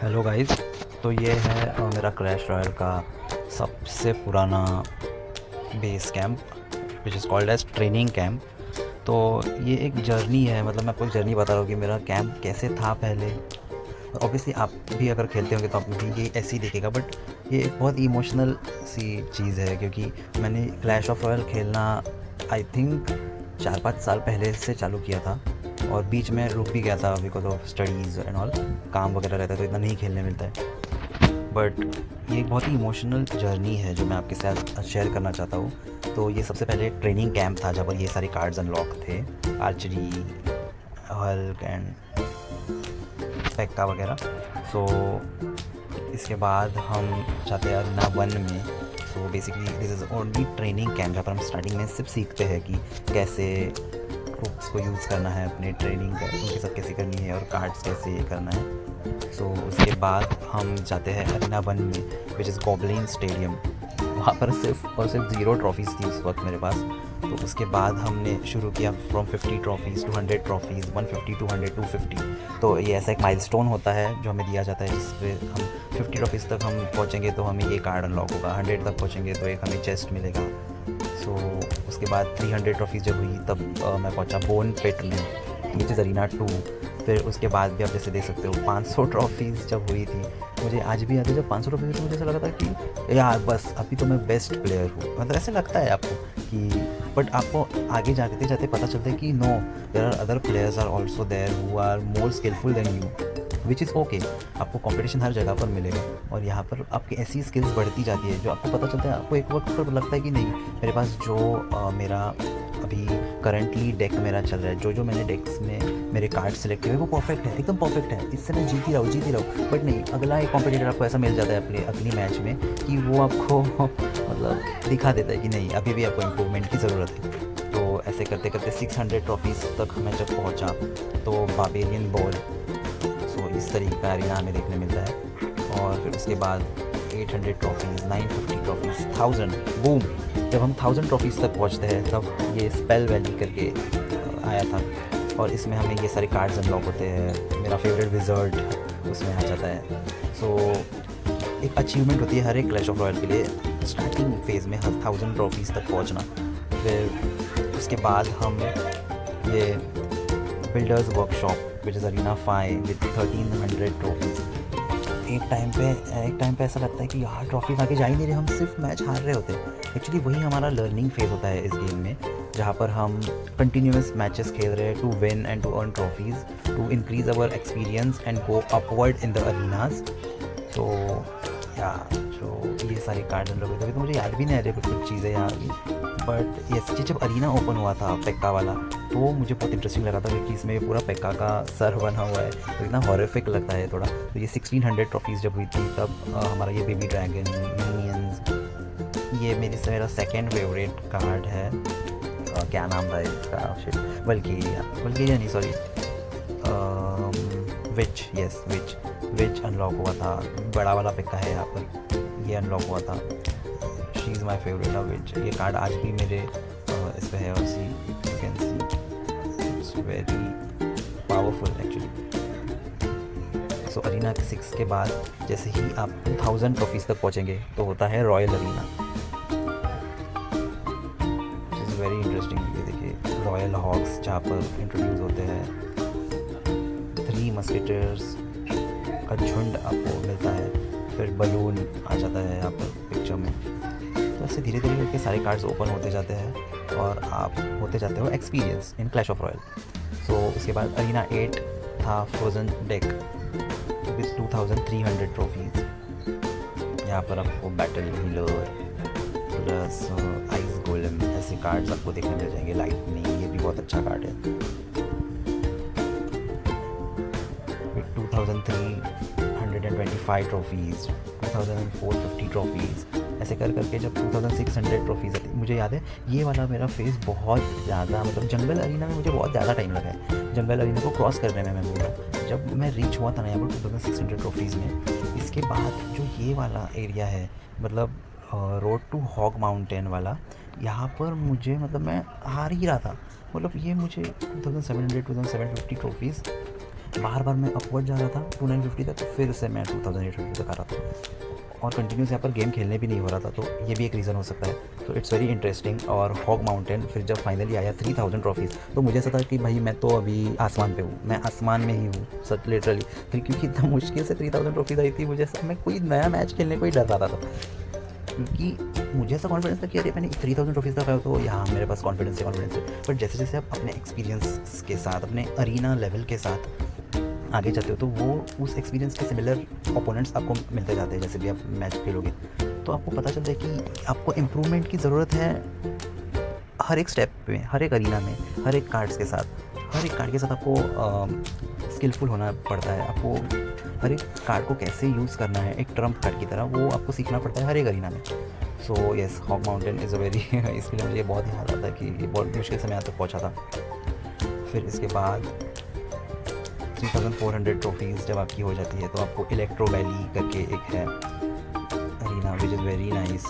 Hello guys. तो ये है मेरा क्लैश रॉयल का सबसे पुराना base camp which is called as training camp. तो ये एक जर्नी है, मतलब मैं आपको एक जर्नी बता रहा हूँ कि मेरा कैंप कैसे था पहले। ऑब्वियसली आप भी अगर खेलते होंगे तो आप भी ये ऐसे ही देखेगा, बट ये एक बहुत इमोशनल सी चीज़ है क्योंकि मैंने क्लैश ऑफ रॉयल खेलना आई थिंक 4-5 साल पहले से चालू किया था और बीच में रुक भी गया था because of studies and all. काम वगैरह रहता है तो इतना नहीं खेलने मिलता है, बट ये एक बहुत ही इमोशनल जर्नी है जो मैं आपके साथ शेयर करना चाहता हूँ। तो ये सबसे पहले ट्रेनिंग कैंप था जहाँ पर ये सारे कार्ड्स अनलॉक थे, आर्चरी, हल्क एंड पेक्का वगैरह। सो इसके बाद हम जाते हैं अरीना 1 में। So basically this is only training camp जहाँ पर हम स्टार्टिंग में सिर्फ सीखते हैं कि कैसे ट्रूप्स को यूज़ करना है, अपने ट्रेनिंग उनके साथ कैसे करनी है और कार्ड्स कैसे ये करना है। सो उसके बाद हम जाते हैं अरीना 1 में विच इज़ गॉब्लिन स्टेडियम। वहाँ पर सिर्फ और सिर्फ 0 ट्रॉफ़ीज़ थी उस वक्त मेरे पास। तो उसके बाद हमने शुरू किया फ्रॉम 50 ट्रॉफ़ीज़ टू 100 ट्रॉफ़ीज़, 150 200 250। तो ये ऐसा एक माइलस्टोन होता है जो हमें दिया जाता है जिस पे हम 50 ट्रॉफ़ीज़ तक हम पहुँचेंगे तो हमें ये कार्ड अनलॉक होगा, 100 तक पहुँचेंगे तो एक हमें चेस्ट मिलेगा। सो उसके बाद 300 ट्रॉफ़ीज़ जब हुई तब मैं पहुँचा बोन पिट में विच इज़ अरीना 2। फिर उसके बाद भी आप जैसे देख सकते हो 500 ट्रॉफ़ीज़ जब हुई थी, मुझे आज भी याद है जब 500 ट्रॉफ़ी तो मुझे ऐसा लगा था कि यार बस अभी तो मैं बेस्ट प्लेयर हूँ, मतलब ऐसे लगता है आपको कि, बट आपको आगे जाते जाते पता चलता है कि no, there are other players are also there who are more skillful than you, which is okay. आपको कंपटीशन हर जगह पर मिलेगा और यहाँ पर आपकी ऐसी स्किल्स बढ़ती जाती है जो आपको पता चलता है, आपको एक वक्त पर लगता है कि नहीं मेरे पास जो मेरा अभी करंटली डेक मेरा चल रहा है, जो मैंने डेक्स में मेरे कार्ड सेलेक्ट किए वो परफेक्ट है, एकदम परफेक्ट है, इससे मैं जीत ही रहा हूँ। बट नहीं, अगला एक कॉम्पिटिटर आपको ऐसा मिल जाता है अपने अगली मैच में कि वो आपको मतलब दिखा देता है कि नहीं अभी भी आपको इम्प्रूवमेंट की ज़रूरत है। तो ऐसे करते करते 600 ट्रॉफ़ीज़ तक मैं जब पहुँचा तो बार्बेरियन बॉल, सो इस तरीके का अरीना हमें देखने मिलता है। और फिर उसके बाद 800 ट्रॉफ़ीज़, 950 ट्रॉफ़ीज़, 1000 बूम। जब हम 1000 ट्रॉफ़ीज़ तक पहुंचते हैं तब ये स्पेल वैली करके आया था और इसमें हमें ये सारे कार्ड्स अनलॉक होते हैं। मेरा फेवरेट विज़र्ड उसमें आ जाता है। सो एक अचीवमेंट होती है हर एक क्लैश ऑफ रॉयल के लिए स्टार्टिंग फेज़ में 1000 ट्रॉफ़ीज़ तक पहुंचना। फिर उसके बाद हम ये builders workshop which is arena 5 with 1300 trophies. एक टाइम पे ऐसा लगता है कि यार ट्रॉफ़ीज़ आगे जा ही नहीं रहे, हम सिर्फ मैच हार रहे होते हैं। एक्चुअली वही हमारा लर्निंग फेज़ होता है इस गेम में, जहाँ पर हम कंटिन्यूस मैचेस खेल रहे हैं to win and to earn trophies, to increase our experience and go upward in the arenas. तो या जो ये सारी कार्ड अनलॉक हुए थे, तो मुझे याद भी नहीं आ रही कुछ चीज़ें यहाँ की, बट ये जब अरीना ओपन हुआ था पेक्का वाला तो मुझे बहुत इंटरेस्टिंग लगा था क्योंकि इसमें पूरा पेक्का का सर बना हुआ है तो इतना हॉरिफिक लगता है थोड़ा। तो ये 1600 ट्रॉफ़ीज़ जब हुई थी तब हमारा ये बेबी ड्रैगन, मिनियंस, ये मेरा सेकंड फेवरेट कार्ड है। क्या नाम था इसका, शिट, वल्कीरिया नहीं, सॉरी, विच अनलॉक हुआ था। बड़ा वाला पेक्का है यहाँ पर, ये अनलॉक हुआ था। She is my favourite witch. ये कार्ड आज भी मेरे इस पर है और see you can see it's very powerful actually. So arena 6 के बाद जैसे ही आप 2000 ट्रॉफ़ीज़ तक पहुँचेंगे तो होता है royal arena, which is very interesting. ये देखिए रॉयल हॉक्स जहाँ पर इंट्रोड्यूस होते हैं, 3 मस्केटर्स का झुंड आपको मिलता है, फिर बलून आ जाता है यहाँ पर पिक्चर में। तो ऐसे धीरे धीरे करके सारे कार्ड्स ओपन होते जाते हैं और आप होते जाते हो experience in Clash of Royale. So उसके बाद अरीना 8 था फ्रोजन डेक विद 2300 ट्रॉफ़ीज़। यहाँ पर आपको बैटल हीलर प्लस आइस गोलम ऐसे कार्ड्स आपको देखने मिल जाएंगे। लाइटनिंग, ये भी बहुत अच्छा कार्ड है। विद 2325 ट्रॉफ़ीज़, 2450 ट्रॉफ़ीज़, ऐसे कर करके जब 2600 ट्रॉफ़ीज़ आती, मुझे याद है ये वाला मेरा फेज़ बहुत ज़्यादा, मतलब जंगल अरीना में मुझे बहुत ज़्यादा टाइम लगा है जंगल अरीना को क्रॉस करने में। मैं बोला जब मैं रीच हुआ था ना यहाँ पर 2600 ट्रॉफ़ीज़ में, इसके बाद जो ये वाला एरिया है मतलब रोड टू हॉग माउंटेन वाला, यहाँ पर मुझे मतलब मैं हार ही रहा था। मतलब ये मुझे 2750 ट्रॉफ़ीज़ बार बार मैं अपवर्ड जा रहा था 2950 तक, फिर से मैं 2850 तक आ रहा था और कंटिन्यूस यहाँ पर गेम खेलने भी नहीं हो रहा था, तो ये भी एक रीज़न हो सकता है। तो इट्स वेरी इंटरेस्टिंग। और हॉग माउंटेन फिर जब फाइनली आया 3000 ट्रॉफीज़, तो मुझे ऐसा था कि भाई मैं तो अभी आसमान पे हूँ, मैं आसमान में ही हूँ सच लिटरली। फिर क्योंकि इतना मुश्किल से 3000 ट्रॉफीज़ आई थी, मुझे ऐसा मैं कोई नया मैच खेलने को ही डर रहा था, क्योंकि मुझे ऐसा कॉन्फिडेंस था कि अरे मैंने 3000 ट्रॉफीज़ का तो यहाँ मेरे पास कॉन्फिडेंस है। बट जैसे जैसे आप अपने एक्सपीरियंस के साथ, अपने अरीना लेवल के साथ आगे जाते हो, तो वो उस एक्सपीरियंस के सिमिलर ओपोनेंट्स आपको मिलते जाते हैं। जैसे भी आप मैच खेलोगे तो आपको पता चलता है कि आपको इम्प्रूवमेंट की ज़रूरत है हर एक स्टेप में, हर एक अरीना में, हर एक कार्ड्स के साथ। हर एक कार्ड के साथ आपको स्किलफुल होना पड़ता है। आपको हर एक कार्ड को कैसे यूज़ करना है एक ट्रम्प कार्ड की तरह, वो आपको सीखना पड़ता है हर एक अरीना में। So yes, hog mountain is a very इसके लिए मुझे बहुत याद आता है कि ये बहुत मुश्किल से मैं यहाँ तक पहुँचा था। फिर इसके बाद 3400 ट्रॉफीज़ जब आपकी हो जाती है, तो आपको इलेक्ट्रो वैली करके एक है arena which is very nice.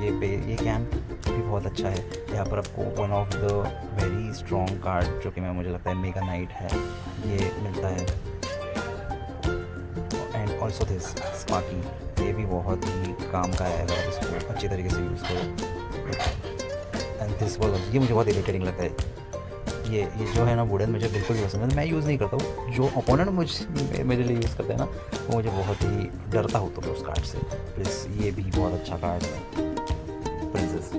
ये कैंप भी बहुत अच्छा है। यहाँ पर आपको one of the very strong card, जो कि मुझे लगता है मेगा नाइट है, ये मिलता है। एंड ऑल्सो दिस स्पार्की, ये भी बहुत ही काम का है अगर आप इसको अच्छी तरीके से यूज़ करो। एंड दिस वॉज, ये मुझे बहुत इरिटेटिंग लगता है। ये जो है ना वुडन, मुझे बिल्कुल भी पसंद है, मैं यूज़ नहीं करता हूँ। जो ओपोनेंट मेरे लिए यूज़ करते हैं ना, वो मुझे बहुत ही डरता हूँ तो उस कार्ड से। प्लस ये भी बहुत अच्छा कार्ड है, princess.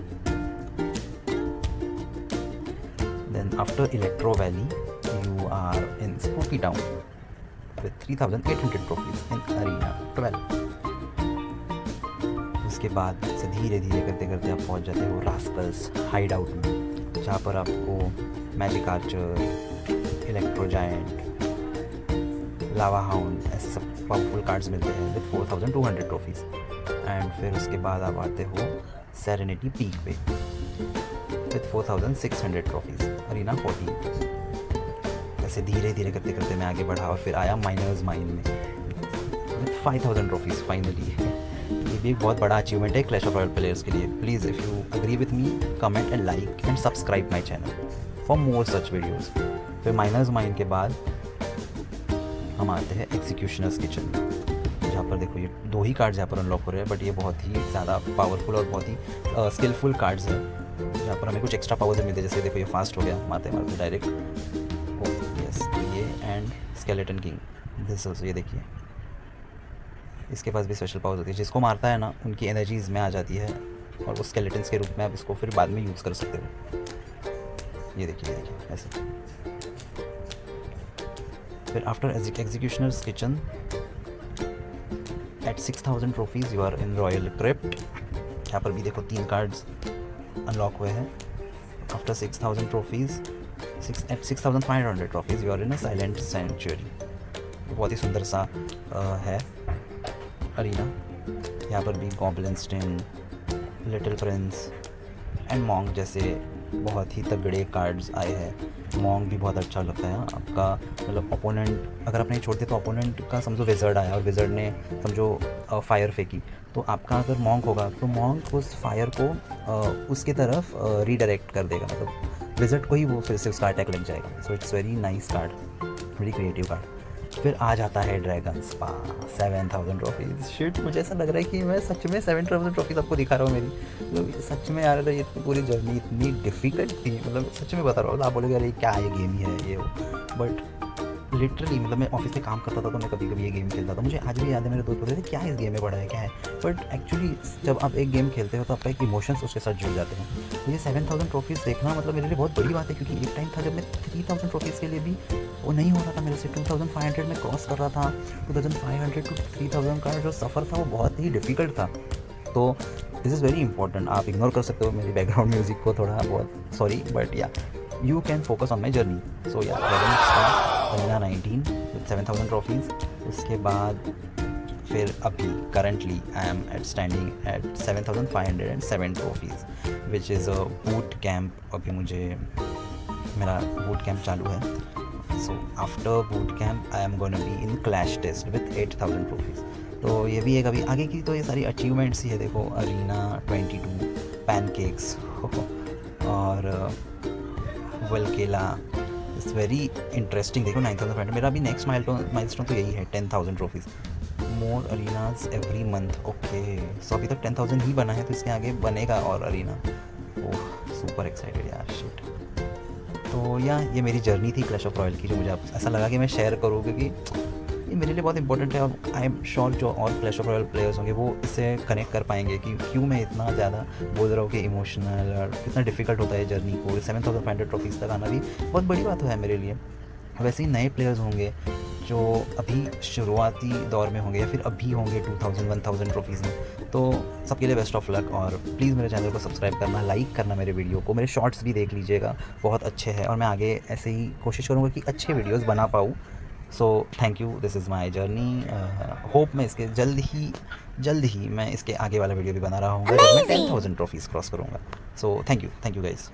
Then after electro valley you are in spooky town with 3800 trophies in arena 12। उसके बाद से धीरे धीरे करते करते आप पहुँच जाते हो रास्कल्स हाइड आउट में, जहाँ पर आपको मैजिक आर्चर, इलेक्ट्रो जायंट, लावा हाउंड, ऐसे सब पावरफुल कार्ड्स मिलते हैं विद 4200 ट्रॉफीज़। एंड फिर उसके बाद आप आते हो सेरेनिटी पीक पे विद 4600 ट्रॉफीज़, अरीना 14। ऐसे धीरे धीरे करते करते मैं आगे बढ़ा और फिर आया माइनर्स माइन में विद 5000 ट्रॉफीज़ फाइनली। ये भी एक बहुत बड़ा अचीवमेंट है क्लैश ऑफ रॉयल प्लेयर्स के लिए। Please if you agree with me, comment and like and subscribe my channel for more such videos. फिर माइनर्स माइन के बाद हम आते हैं एग्जीक्यूशनर्स किचन, जहाँ पर देखो ये 2 ही कार्ड्स यहाँ पर अनलॉक हो रहे हैं, बट ये बहुत ही ज़्यादा पावरफुल और बहुत ही स्किलफुल कार्ड्स हैं, जहाँ पर हमें कुछ एक्स्ट्रा पावर्स मिलते हैं। जैसे देखो ये फास्ट हो गया, मारते मारते डायरेक्ट। यस, ये and skeleton king this also, ये देखिए इसके पास भी स्पेशल पावर्स होती है। जिसको मारता है ना, उनकी एनर्जीज में आ जाती है और वो स्केलेटन्स के रूप में आप इसको फिर बाद में यूज़ कर सकते हो। ये देखिए ऐसे। फिर after Executioner's Kitchen at 6000 trophies you are in Royal Crypt. यहाँ पर भी देखो 3 कार्ड्स अनलॉक हुए हैं। After 6000 trophies at 6500 trophies you are in a silent century. बहुत ही सुंदर सा है अरीना। यहाँ पर भी Goblinstein, Little Prince and Monk जैसे बहुत ही तगड़े कार्ड्स आए हैं। मॉन्ग भी बहुत अच्छा लगता है आपका, मतलब ओपोनेंट अगर आपने छोड़ दिया तो ओपोनेंट का समझो विज़र्ड आया और विज़र्ड ने समझो फायर फेंकी, तो आपका अगर मॉन्ग होगा तो मॉन्ग उस फायर को उसके तरफ रीडायरेक्ट कर देगा, मतलब विज़र्ड को ही वो फिर से उसका अटैक लग जाएगा। So it's very nice card, very creative card. फिर आ जाता है ड्रैगन स्पा 7000 ट्रॉफीज़। शिट, मुझे ऐसा लग रहा है कि मैं सच में 7000 ट्रॉफीज़ आपको दिखा रहा हूँ मेरी, मतलब सच में यार ये पूरी जर्नी इतनी डिफ़िकल्ट थी, मतलब सच में बता रहा हूँ। आप बोलोगे अरे क्या ये गेम ही है ये वो, बट लिटरली मतलब मैं ऑफिस में काम करता था तो मैं कभी कभी ये गेम खेलता था। मुझे आज भी याद है, मेरे दोस्त बोलते थे क्या इस गेम में बड़ा है क्या है, बट एक्चुअली जब आप एक गेम खेलते हो तो आपका एक इमोशंस उसके साथ जुड़ जाते हैं। तो ये 7000 ट्रॉफीज़ देखना मतलब मेरे लिए बहुत बड़ी बात है, क्योंकि एक टाइम था जब मैं 3000 ट्रॉफीज़ के लिए भी वो नहीं हो रहा था मेरे से। 2500 में क्रॉस कर रहा था। 2500 टू 3000 का जो सफ़र था वो बहुत ही डिफ़िकल्ट था। तो दिस इज़ वेरी इंपॉर्टेंट। आप इग्नोर कर सकते हो मेरी बैकग्राउंड म्यूज़िक को थोड़ा बहुत, सॉरी, बट या you can focus on my journey. So yeah, Dragon Star Arena 19 with 7000 trophies. उसके बाद फिर अभी currently I am standing at 7507 trophies, which is a boot camp. अभी मुझे मेरा boot camp चालू है. So after boot camp I am gonna be in clash test with 8000 trophies. तो ये भी एक अभी आगे की तो ये सारी अचीवमेंट्स ही है। देखो अरीना 22, पैनकेक्स और वल्केला, इट्स वेरी इंटरेस्टिंग। देखो 9,500, मेरा अभी नेक्स्ट माइलस्टोन तो यही है 10,000 ट्रॉफीज़। मोर अरीनाज एवरी मंथ, ओके। सो अभी तक 10,000 ही बना है, तो इसके आगे बनेगा और अरीना। ओह सुपर एक्साइटेड यार, शिट। तो ये मेरी जर्नी थी क्लैश ऑफ रॉयल की, जो मुझे ऐसा लगा कि मैं शेयर करूँ, क्योंकि ये मेरे लिए बहुत इंपॉर्टेंट है। और आई एम श्योर जो और क्लैश ऑफ रॉयल प्लेयर्स होंगे वो इससे कनेक्ट कर पाएंगे कि क्यों मैं इतना ज़्यादा बोल रहा हूँ कि इमोशनल और कितना डिफिकल्ट होता है जर्नी को। 7,500 ट्रॉफीज़ तक आना भी बहुत बड़ी बात है मेरे लिए। वैसे ही नए प्लेयर्स होंगे जो अभी शुरुआती दौर में होंगे या फिर अभी होंगे 2,000 1,000 ट्रॉफीज़ में, तो सबके लिए बेस्ट ऑफ लक। और प्लीज़ मेरे चैनल को सब्सक्राइब करना, लाइक करना मेरे वीडियो को, मेरे शॉर्ट्स भी देख लीजिएगा, बहुत अच्छे हैं। और मैं आगे ऐसे ही कोशिश करूँगा कि अच्छे वीडियोज़ बना पाऊँ। So thank you, this is my journey. Hope मैं इसके जल्द ही मैं इसके आगे वाला वीडियो भी बना रहा हूँ जब मैं 10,000 ट्रॉफीज़ क्रॉस करूँगा। So thank you guys.